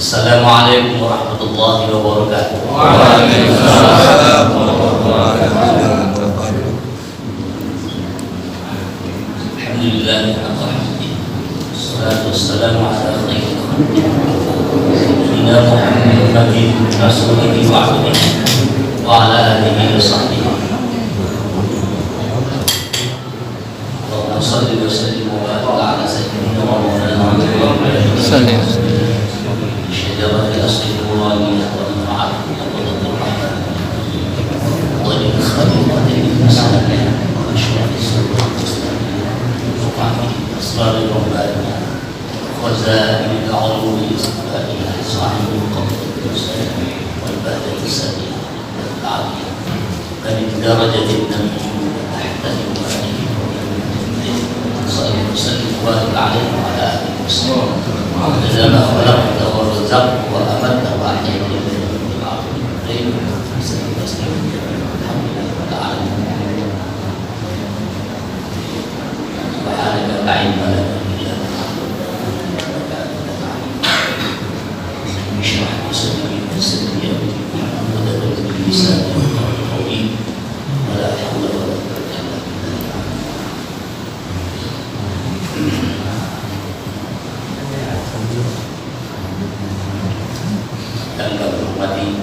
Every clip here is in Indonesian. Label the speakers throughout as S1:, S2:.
S1: Assalamualaikum warahmatullahi wabarakatuh.
S2: Waalaikumsalam warahmatullahi wabarakatuh.
S1: Alhamdulillahirrahmanirrahim. Wassalatu wassalamu ala khairil khalqi Sayyidina Muhammadin Rasulihi wa alihi wa ala alihi wa sahbihi. Allahumma shalli wa sallim wa barik ala sayyidina Muhammadin
S2: Sallallahu
S1: شجرة الأصل النورانية والمعرفة والضحى وللخليقة المسلمة وأشرف السرور المسلمين وقامه أسرار الربانية وخزائن العلوم إصفائها صاحب القبض المستقيم والبهجة السامية والعالية بل الدرجة النبي تحت المؤمنين صلى وسلم وبارك عليه وعلى آله وسلم إذا ما خلقت ورزقت وأمت وأحييت بالعافية خير وسلم تسليما الحمد لله رب العالمين سبحانك لا علم لنا إلا ما علمتنا اشرح لي صدري ويسر لي أمري واحلل عقدة من لساني يفقهوا قولي ولا حول ولا قوة إلا بالله. Dan kami hormati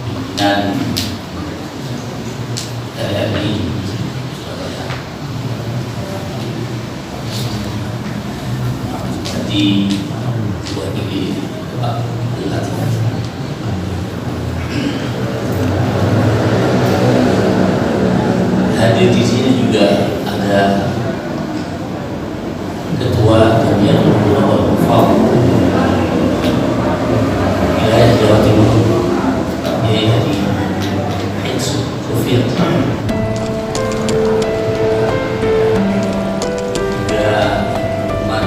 S1: pimpinan TNI Surabaya. Jadi buat ini Pak Bupati. Hadir di sini juga ada Ketua Jamiatul Ulama wal Hufadz wilayah Jawa Timur, Pak Kiai Haji Sufyan, juga Umat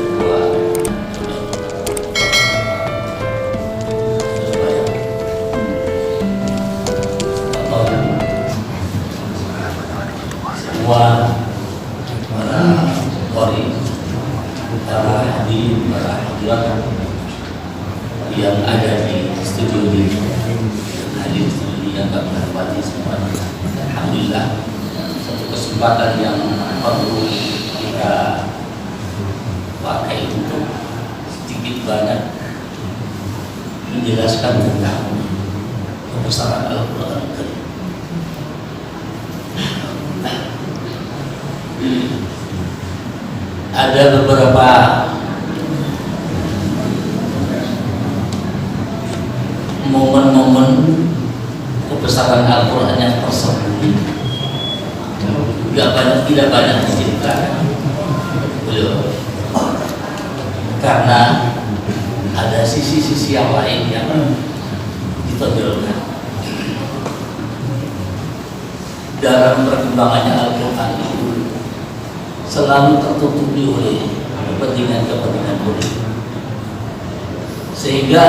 S1: Ketua Surabaya, semua para qori, para hadirin, para hadirat yang ada di studio ini, hadir di studio ini yang kami hormati semua. Alhamdulillah, satu kesempatan yang perlu kita pakai untuk sedikit banyak menjelaskan tentang kebesaran Al-Quran Al-Karim. Ada beberapa momen-momen kebesaran Al-Quran yang tersembunyi, tidak banyak diceritakan beliau, karena ada sisi-sisi yang lain yang ditonjolkan dalam perkembangannya. Al-Quran itu selalu tertutupi oleh kepentingan-kepentingan politik, sehingga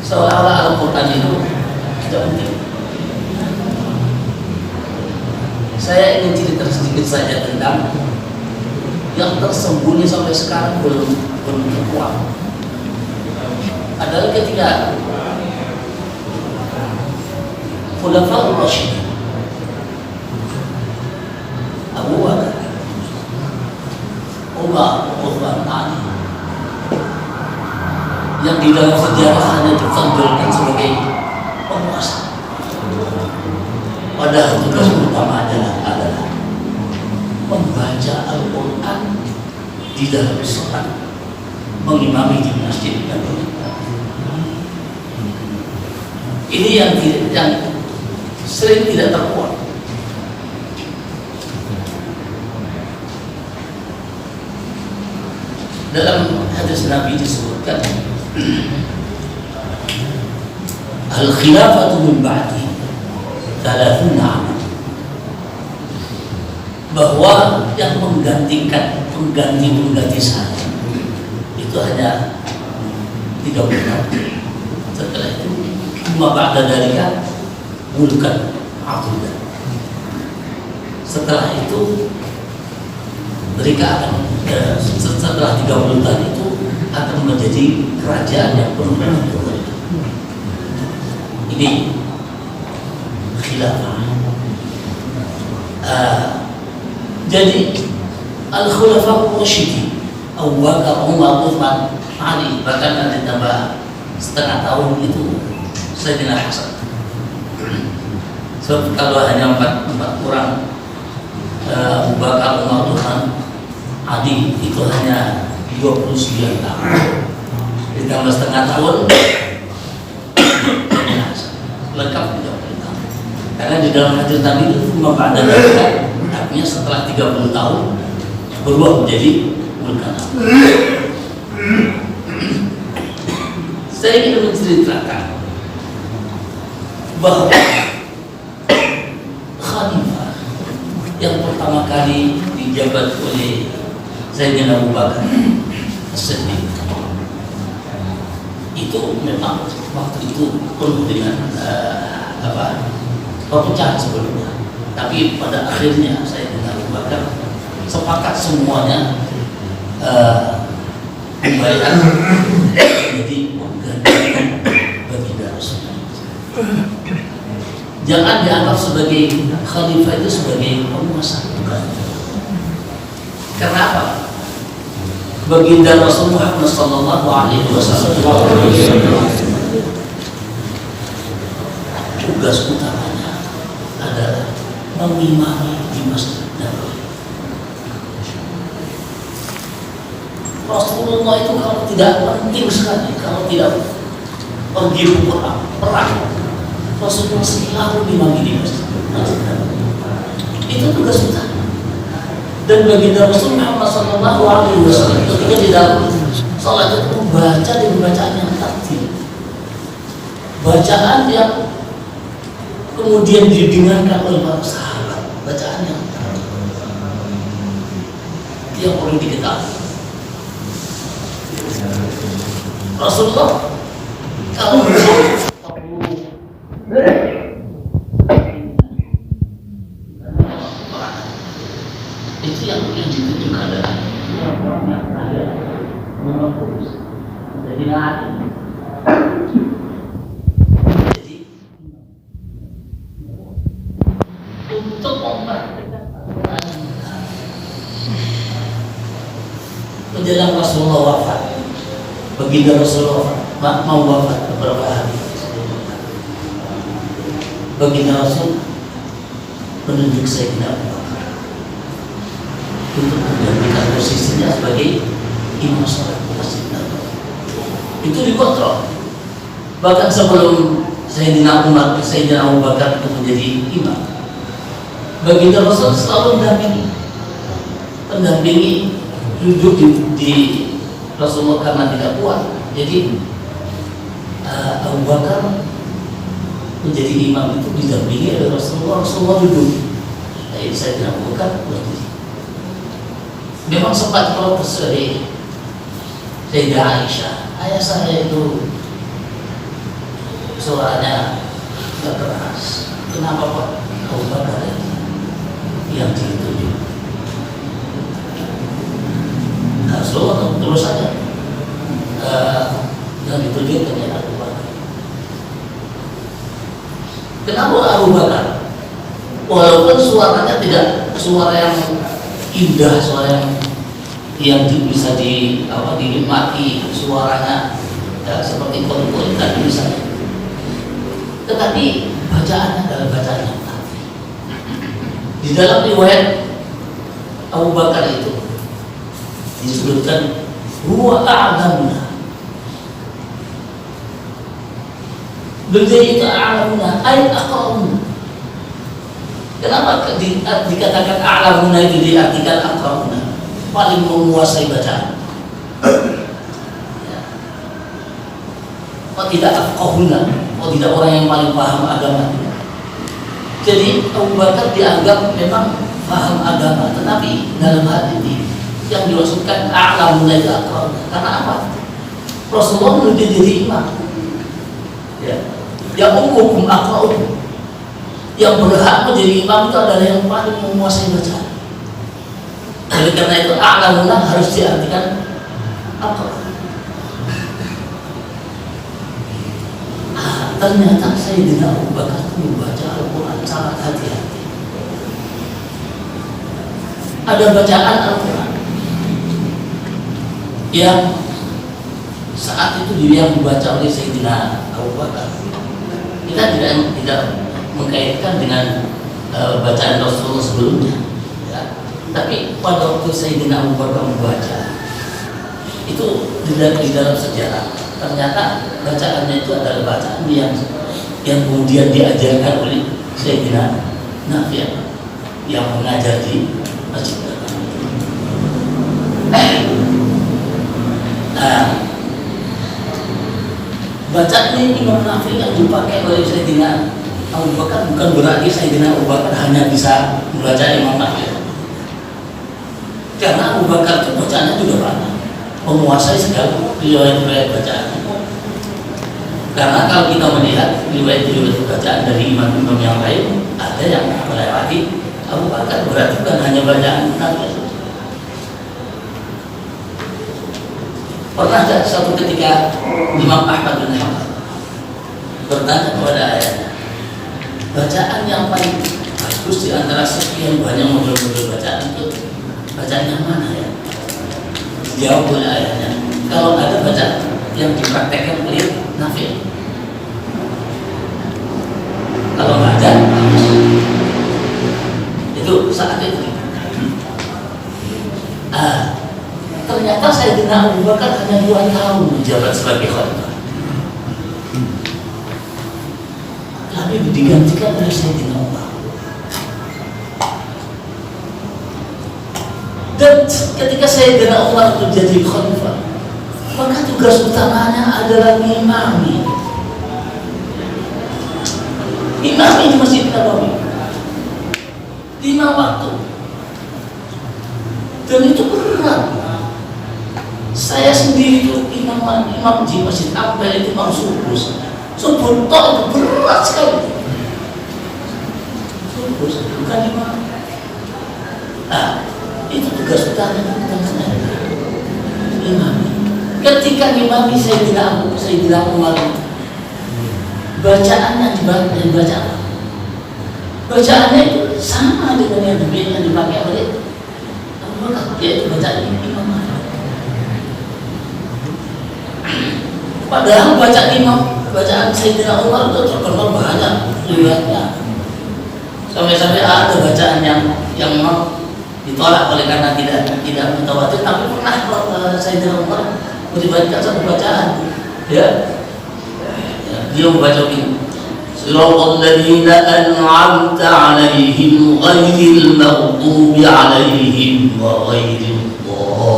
S1: seolah-olah Al-Quran itu tidak penting. Saya ingin cerita sedikit saja tentang yang tersembunyi sampai sekarang belum terkuak. Adalah ketika Khulafaur Rasyidin, Abu Bakar, Umar, Uthman, Ali, yang di dalam sejarah hanya ditonjolkan sebagai penguasa, padahal tugas utama adalah membaca Al-Quran di dalam sholat, mengimami di masjid dan ini yang sering tidak terkuat. Dalam hadis Nabi disebutkan Al-khilafatu min ba'di 30 aman, bahwa yang menggantikan pengganti saya itu hanya 30 tahun. Setelah itu cuma ba'da dalika mulkan adudah. Setelah itu mereka akan setelah 30 tahun itu akan menjadi kerajaan yang penuh dengan kekuatan. Ini khilafah. Jadi al-khulafa ar-rasyidin Abu Bakar, Umar, Uthman, Ali, bahkan ada tambah setengah tahun itu Sayyidina Hasan. Sebab kalau hanya empat orang, Abu Bakar, Umar, Uthman, Ali itu hanya 29 tahun. Ditambah setengah tahun lengkap 30 tahun. Karena di dalam hadis Nabi itu pada artinya setelah 30 tahun berubah menjadi mulkan. Saya ingin menceritakan bahwa khalifah yang pertama kali dijabat oleh Sayyidina Abu Bakar As-Siddiq itu memang waktu itu penuh dengan perpecahan sebelumnya, tapi pada akhirnya Sayyidina Abu Bakar sepakat semuanya membayar menjadi pengganti baginda Rasulullah. Jangan dianggap sebagai khalifah itu sebagai penguasa, bukan. Karena apa? Baginda Rasulullah Muhammad sallallahu alaihi wasallam tugas utamanya adalah mengimami di Masjid Nabawi. Rasulullah itu kalau tidak penting sekali, kalau tidak pergi perang, Rasulullah selalu mengimami di Masjid Nabawi. Itu tugas utama. Dan baginda Rasulullah Muhammad sallallahu alaihi wasallam ketika di dalam salat itu membaca dengan bacaan yang tartil, bacaan yang kemudian didengarkan oleh para sahabat, bacaan yang tartil. Yang perlu diketahui, Rasulullah kalau itu yang ditunjukkan adalah orang yang ada menghapus menjadi nabi. Jadi untuk memperhatikan menjelang Rasulullah wafat, baginda Rasulullah mau wafat beberapa hari, baginda Rasul menunjuk Sayyidina Abu Bakar untuk menggantikan posisinya sebagai imam sholat Masjid Nabawi. Itu dikontrol. Bahkan sebelum Sayyidina Umar, Sayyidina Abu Bakar itu menjadi imam, baginda Rasul selalu mendampingi duduk di Rasulullah karena tidak kuat. Jadi Abu Bakar menjadi imam itu didampingi oleh Rasulullah. Rasulullah duduk. Jadi Sayyidina Abu Bakar berdiri. Memang sempat protes dari Sayyidah Aisyah, ayah saya itu suaranya nggak keras, kenapa Pak Abu Bakar yang ditunjuk? Rasulullah terus saja yang ditunjuk hanya Abu Bakar. Kenapa Abu Bakar? Walaupun suaranya tidak suara yang indah, suara yang bisa dinikmati suaranya ya, seperti kol-kol tadi misalnya, tetapi bacaannya adalah bacaan yang tartil. Di dalam riwayat Abu Bakar itu disebutkan huwa a'lamuna, beliau itu a'lamuna ay aqra'una. Kenapa dikatakan a'lamuna itu diartikan aqra'una? Paling menguasai bacaan. Kok tidak afqahuna? Kok tidak orang yang paling paham agama? Jadi Abu Bakar dianggap memang paham agama, tetapi dalam hal ini yang dimaksudkan a'lamuna itu aqra'una. Karena apa? Rasulullah menunjuk diri imam. Ya ummukum aqra'ukum. Yang berhak menjadi imam itu adalah yang paling menguasai bacaan. Oleh karena itu a'lamuna harus diartikan aqra'. ternyata Sayyidina Abu Bakar itu membaca Al-Quran sangat hati-hati. Ada bacaan Al-Quran yang saat itu dia dibaca oleh Sayyidina Abu Bakar. Kita tidak mengkaitkan dengan bacaan Rasulullah sebelumnya, ya. Tapi pada waktu Sayyidina Abu Bakar membaca itu di dalam sejarah, ternyata bacaannya itu adalah bacaan yang kemudian diajarkan oleh Sayyidina Nafi' yang mengajar di Masjid Nabawi. Nah, bacaan ini Imam Nafi' yang dipakai oleh Sayyidina Abu Bakar bukan berarti Sayyidina Abu Bakar hanya bisa membaca Imam Nafi', karena Abu Bakar itu bacaannya juga banyak, menguasai segala riwayat-riwayat bacaan. Karena kalau kita melihat riwayat-riwayat bacaan dari imam-imam yang lain, ada yang melewati Abu Bakar, berarti bukan hanya bacaan Nafi'. Pernah ada suatu ketika Imam Ahmad bin Hanbal bertanya kepada ayahnya, bacaan yang paling bagus di antara sekian banyak model-model bacaan itu bacaan yang mana ya? Dijawab oleh ayahnya, kalau ada bacaan yang dipraktekkan oleh Nafi'. Kalau nggak ada, itu saat itu. Ternyata Sayyidina Abu Bakar hanya 2 tahun menjabat sebagai khalifah, tapi digantikan oleh Sayyidina Umar. Dan ketika Sayyidina Umar menjadi khalifah, maka tugas utamanya adalah imami di Masjid Nabawi 5 waktu, dan itu berat. Saya sendiri itu imam di Masjid Ampel itu imam subuh itu berat sekali. Subuh bukan imam. Nah, itu tugas utama imam. Ketika imam Sayyidina Umar, bacaannya dibaca. Bacaannya itu sama dengan yang dipakai oleh Abu Bakar, yaitu bacaan imam. Padahal bacaan Sayyidina Umar itu terkenal banyak riwayatnya. Sampai-sampai ada bacaan yang memang ditolak oleh karena tidak mutawatir, tapi pernah Sayyidina Umar meriwayatkan satu bacaan, ya. Dia membaca ini, Siratal ladzina an'amta 'alaihim ghairil maghdubi 'alaihim wa ghairil dhalin.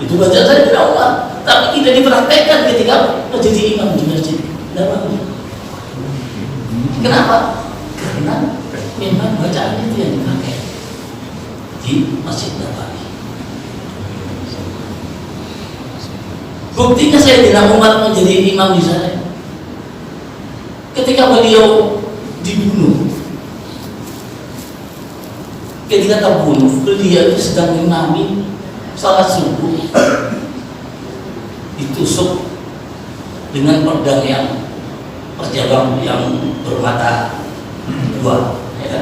S1: Itu bacaan Sayyidina Umar, tapi tidak dipraktekkan ketika menjadi imam di Masjid Nabawi. Kenapa? Karena memang bacaan itu yang dipakai di Masjid Nabawi. Buktinya Sayyidina Umar menjadi imam di sana. Ketika beliau dibunuh, ketika terbunuh, beliau itu sedang mengimami salat subuh, ditusuk dengan pedang yang bermata 2, ya.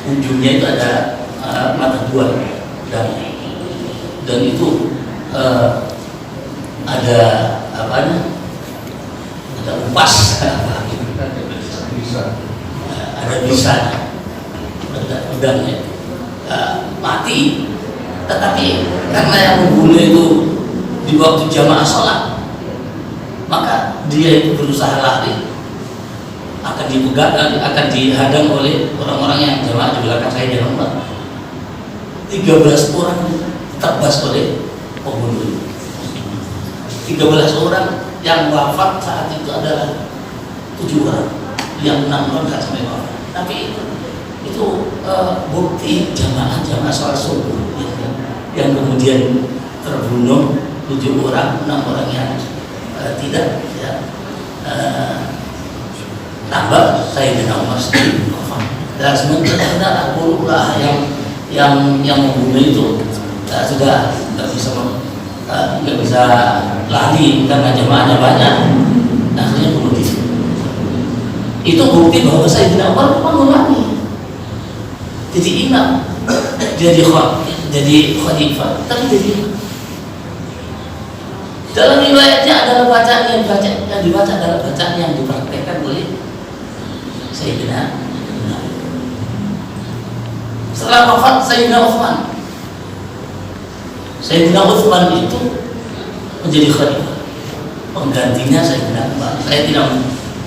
S1: Ujungnya itu ada mata 2 dan itu ada umpas, ada bisa pedangnya mati. Tetapi karena yang membunuh itu di waktu jamaah sholat, maka dia itu berusaha lari, akan dipegang, akan dihadang oleh orang-orang yang jamaah di belakang saya di rumah. 13 orang terbas oleh pembunuh. 13 orang yang wafat saat itu adalah 7 orang, yang 6 orang tidak sampai wafat. Tapi itu bukti jamaah sholat subuh yang kemudian terbunuh 7 orang, 6 orang yang tidak, ya. Tambah Sayyidina Umar sendiri wafat. Dan sementara Abu Lahab yang membunuh itu sudah tidak bisa nggak bisa lari karena jemaahnya banyak, akhirnya bunuh diri. Itu bukti bahwa Sayyidina Umar mengulangi jadi imam, jadi khalifah, tapi jadi imam. Dalam riwayatnya adalah bacaan yang dibaca adalah bacaan yang dipraktekkan oleh Sayyidina Umar. Setelah wafat Sayyidina Utsman, Sayyidina Utsman itu menjadi khalifah, penggantinya Sayyidina Umar. Saya tidak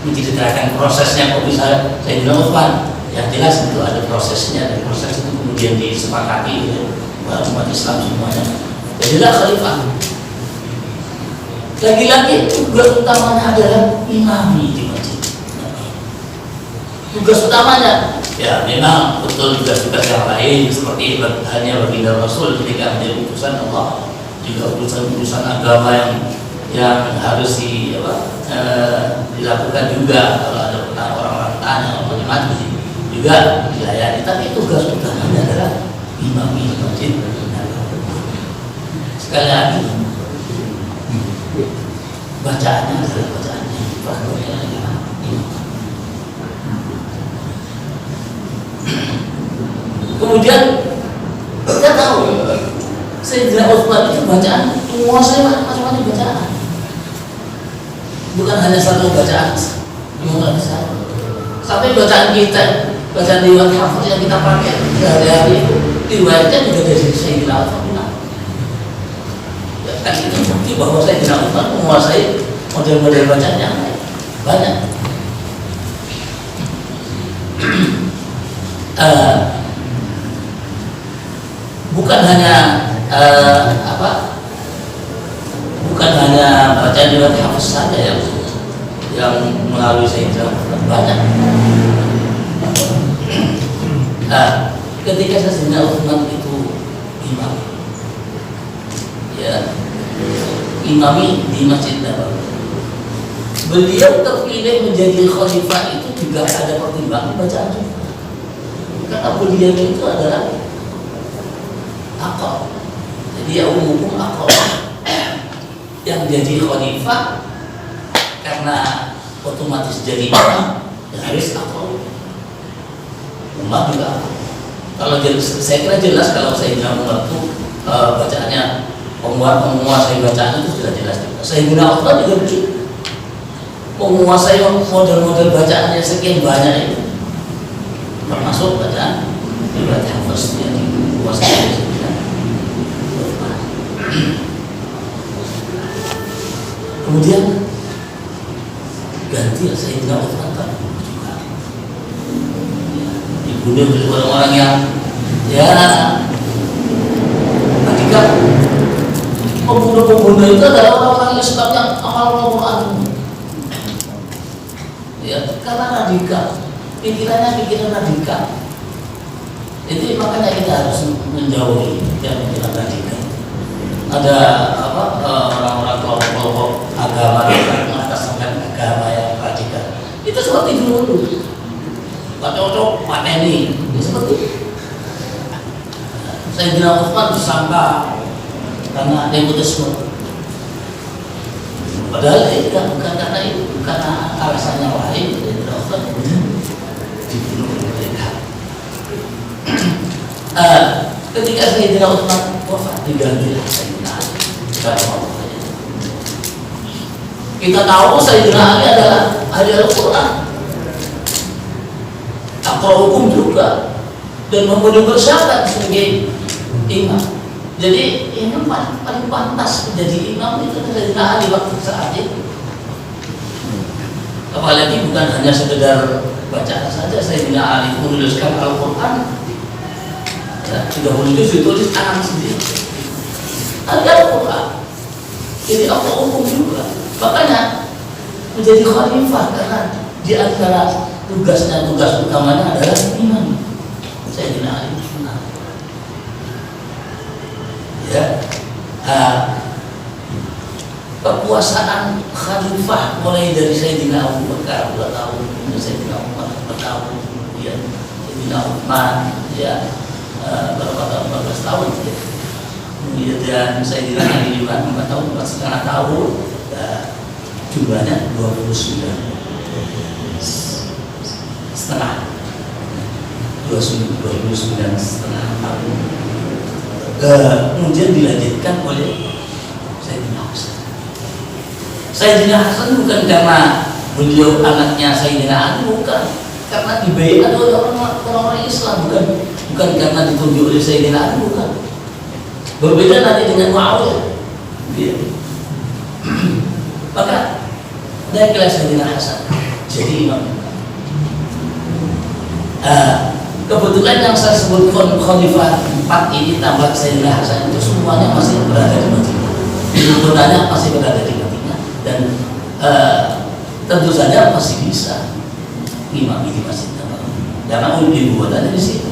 S1: menceritakan prosesnya kok bisa Sayyidina Utsman. Yang jelas itu ada prosesnya, dan proses itu kemudian disepakati oleh umat Islam semuanya. Jadilah khalifah. Lagi-lagi tugas utamanya adalah imami di masjid. Tugas utamanya, ya memang betul tugas-tugas yang lain seperti hanya baginda Rasul ketika menjadi utusan Allah, juga urusan-urusan agama yang harus dilakukan juga kalau ada orang-orang tanya atau macam juga dilayani. Tapi tugas utamanya adalah imami di masjid. Sekali lagi, bacaannya adalah bacaan yang dipraktikkan imam. Kemudian kita tahu Sayyidina Utsman itu bacaan menguasai macam-macam bacaan, bukan hanya satu bacaan, sampai bacaan kita, bacaan riwayat hafal yang kita pakai sehari-hari itu riwayatnya juga dari Sayyidina Utsman. Dan itu bukti bahwa Sayyidina Utsman menguasai model-model bacaan yang banyak. Bukan hanya bukan hanya bacaan riwayat hafal saja yang melalui Sayyidina Utsman, banyak. Ketika Sayyidina Utsman itu imam, ya, imami di Masjid Nabawi, beliau terpilih menjadi khalifah itu juga ada pertimbangan bacaan juga, karena beliau itu adalah akal, jadi ya hukum akal yang jadi khalifah karena otomatis jadi imam, ya harus akal. Umar juga akal. Kalau saya kira jelas kalau Sayyidina Umar itu bacaannya menguasai bacaan itu sudah jelas. Sayyidina Utsman juga begitu, menguasai model-model bacaan yang sekian banyak itu, termasuk bacaan riwayat hafaz yang dikuasai Sayyidina Utsman. Kemudian ganti Sayyidina Utsman juga dibunuh oleh orang-orang yang ketika pembunuh itu adalah orang-orang yang sebabnya amal Al-Quran, ya, karena radikal, pikiran radikal. Jadi makanya kita harus menjauhi pikiran radikal. Ada orang-orang kelompok agama yang mengatasnamakan agama yang radikal. Itu seperti dulu, Pak Cocok, Pak Neni, seperti itu. Sayyidina Utsman disangka karena nepotisme, padahal itu bukan karena itu, karena alasannya lain. Sayyidina Utsman dibunuh oleh mereka. Ketika Sayyidina Utsman wafat, diganti Sayyidina Ali. Kita tahu Sayyidina Ali adalah ahli Al-Quran, akal hukum juga, dan memenuhi bersyarat sebagai imam. Jadi imam paling pantas menjadi imam itu Sayyidina Ali waktu saat itu. Apalagi bukan hanya sekedar bacaan saja, Sayyidina Ali menuliskan Al-Quran, ya, 30 juz ditulis tangan sendiri. Ada Al-Quran, jadi apa hukum juga. Makanya menjadi khalifah karena di antara tugas utamanya adalah imam. Sayyidina Ali. Ya, kekuasaan khalifah mulai dari Sayyidina Abu Bakar 2 tahun, Sayyidina Umar 4 tahun, kemudian Sayyidina Utsman, ya, berapa tahun, 14 tahun, ya. dan Sayyidina Ali juga 4 tahun, 4,5 tahun. Jumlahnya 29,5 tahun. Kemudian dilanjutkan oleh Sayyidina Hasan. Sayyidina Hasan bukan karena beliau anaknya Sayyidina Ali, bukan, karena dibaiat oleh orang-orang Islam, bukan karena ditunjuk oleh Sayyidina Ali, bukan. Berbeda nanti dengan Muawiyah. Maka naiklah Sayyidina Hasan jadi imam. Kebetulan yang saya sebut Khalifah 4 ini tambah Sayyidina Hasan itu semuanya masih berada di Madinah. Sebenarnya masih berada di Madinah dan tentu saja masih bisa imam di Masjid Nabawi karena ibu buatannya di situ.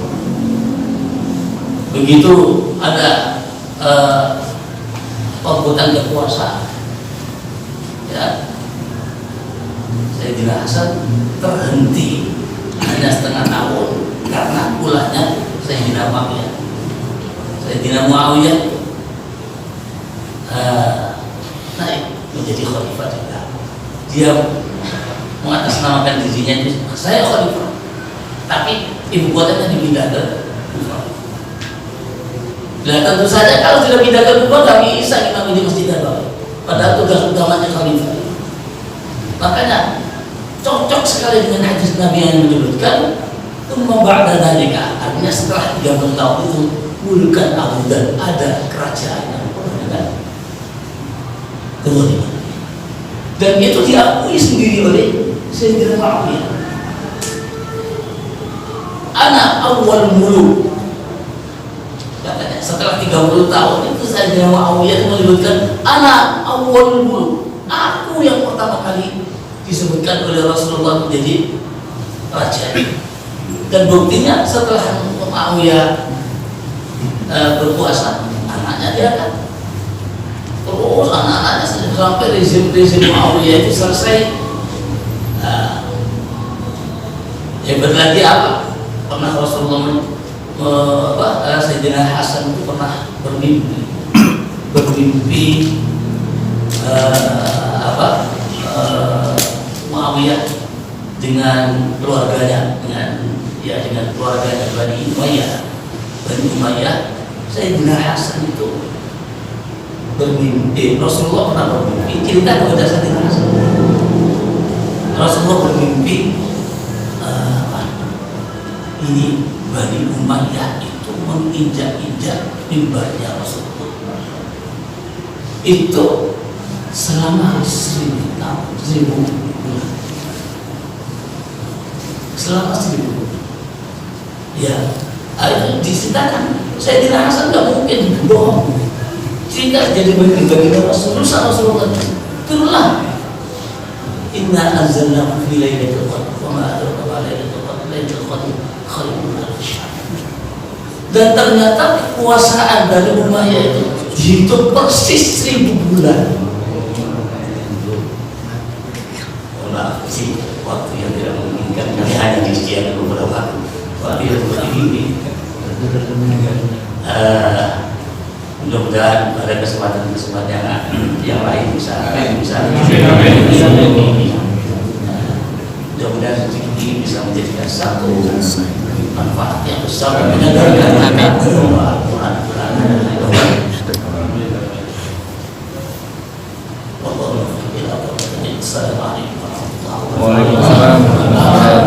S1: Begitu ada perebutan kekuasaan, ya, Sayyidina Hasan terhenti hanya setengah tahun karena ulahnya Sayyidina Muawiyah. Sayyidina Muawiyah naik menjadi khalifah juga. Dia mengatasnamakan dirinya itu, saya khalifah, tapi ibu kotanya dipindah ke Kufah. Nah, tentu saja kalau tidak pindah ke Kufah nggak bisa imam di Masjid Nabawi, padahal tugas utamanya khalifah. Makanya cocok sekali dengan hadis Nabi yang menyebutkan ba'da dzalika, artinya setelah 30 tahun itu mulkan Abu dan ada kerajaan yang kezaliman. Dan itu diakui sendiri oleh Sayyidina Muawiyah. Ana awal muluk, katanya setelah 30 tahun itu Sayyidina Muawiyah menyebutkan ana awal muluk, aku yang pertama kali disebutkan oleh Rasulullah menjadi raja. Dan buktinya setelah Muawiyah berkuasa, anaknya diangkat. Terus anak-anaknya sampai rezim Muawiyah itu selesai. Hebat lagi apa? Pernah Rasulullah Sayyidina Hasan itu pernah bermimpi Muawiyah dengan keluarganya, dengan keluarganya Bani Umayyah. Sayyidina Hasan itu bermimpi, Rasulullah pernah bermimpi, cerita kepada Sayyidina Hasan. Rasulullah bermimpi ini Bani Umayyah itu menginjak-injak mimbarnya Rasulullah itu selama 1000 tahun, 1000 bulan, selama 1000 bulan. Ya, itu diceritakan. Sayyidina Hasan nggak mungkin bohong. Jika jadi baginda Rasulullah turunlah. Inna anzalnahu fi lailatul qadr wa ma adraka ma lailatul qadr, lailatul qadr khairun min alf syahr. Dan ternyata kekuasaan dari Umayyah itu dihitung persis 1000 bulan. Maaf sih, waktu yang tidak memungkinkan, kami hanya disediakan beberapa waktu. Waktu yang seperti ini. Mudah-mudahan pada kesempatan yang lain bisa mudah-mudahan ini bisa menjadikan satu manfaat yang besar dan menyadarkan bahwa Al-Quran Assalamualaikum warahmatullahi wabarakatuh.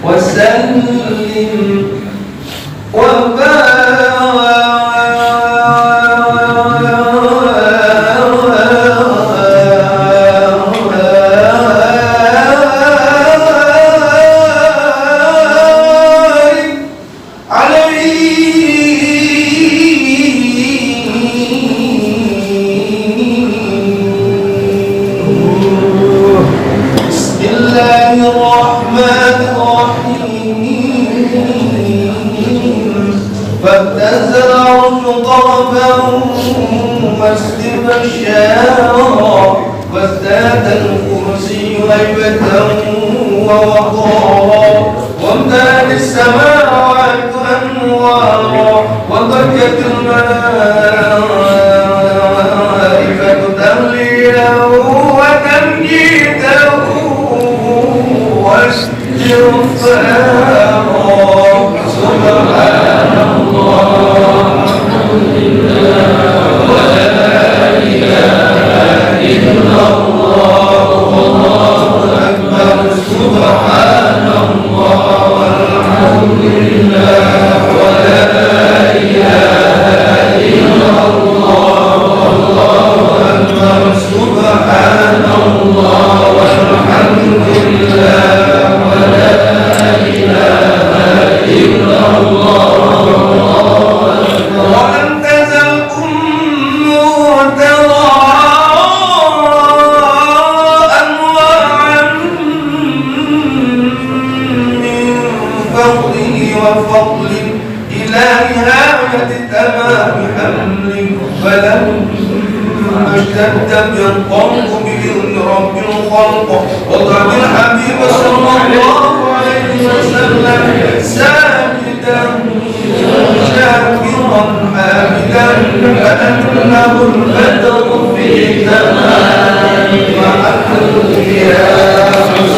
S3: وسلم وبارك واهتز العرش طرفا واستبشارا وازداد الكرسي هيبة ووقارا وامتلأت السماوات أنوارا وضجت الملائكة تهليلا وتمجيدا واستغفارا سبحان الله الحمد لله ولا إله إلا الله والله أكبر سبحان الله والحمد لله ولا إله إلا الله والله أكبر سبحان الله والحمد لله ولا إله إلا الله ولم تزل أمه تراء أنواعا من فضله وفضله إلى نهاية تمام حمله فلما اشتد بالقلب بإذن رب الخلق وضع الحبيب صلى الله عليه وسلم ساجدا شاكرا حامدا كأنه البدر في تمام محله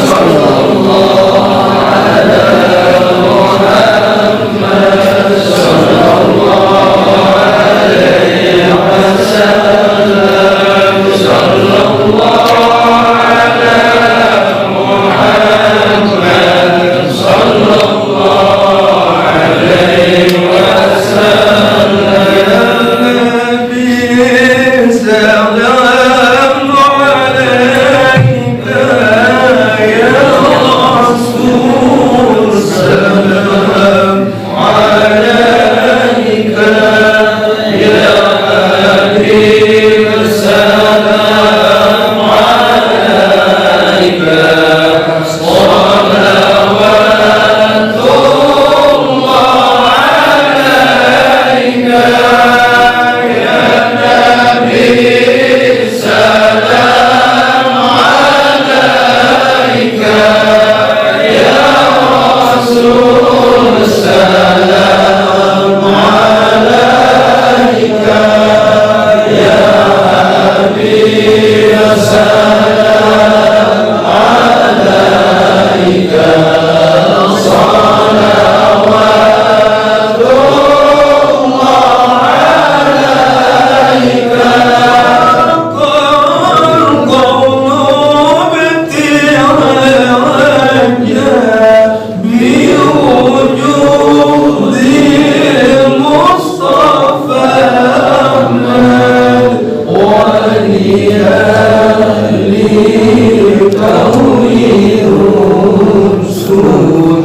S3: صلى الله على محمد صلى الله عليه وسلم صلى الله على محمد صلى الله عليه وسلم يا نبي سلام عليك يا رسول سلام عليك يا حبيب سلام عليك صلوات الله عليك يا نبي سلام عليك يا رسول سلام عليك يا حبيب سلام عليك صلوات الله عليك القلوب ترجع بوجود المصطفى أحمد ولأهل كون رسول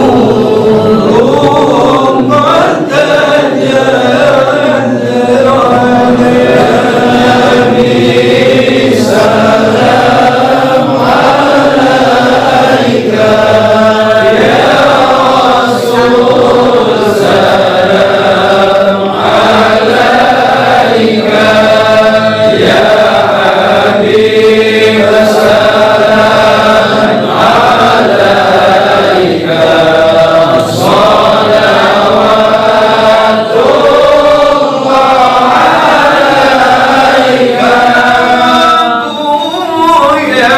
S3: وسرور قد تجلى عليه سلام عليك يا رسول سلام عليك يا حبيب سلام عليك صلوات الله عليك يا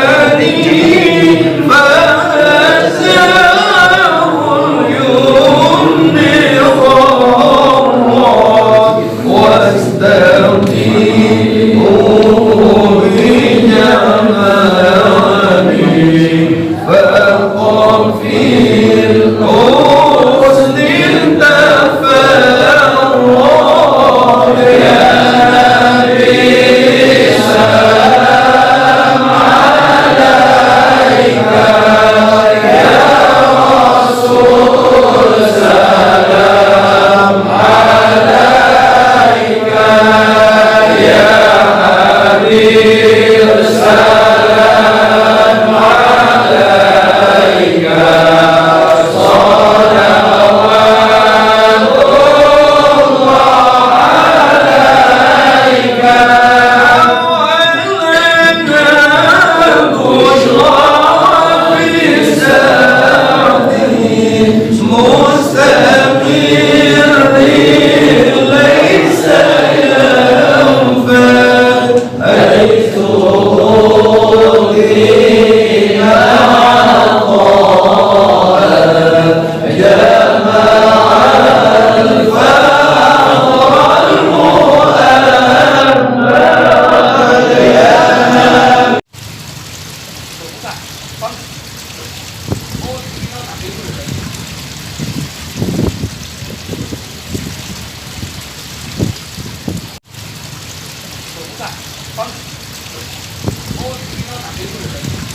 S3: المساني فأزاه اليمن غرا واستغفره بجمالي فأقام في الحسن التفرد يا نبي سلام عليك يا رسول سلام عليك يا حبيب سلام عليك
S1: Oh, ini tak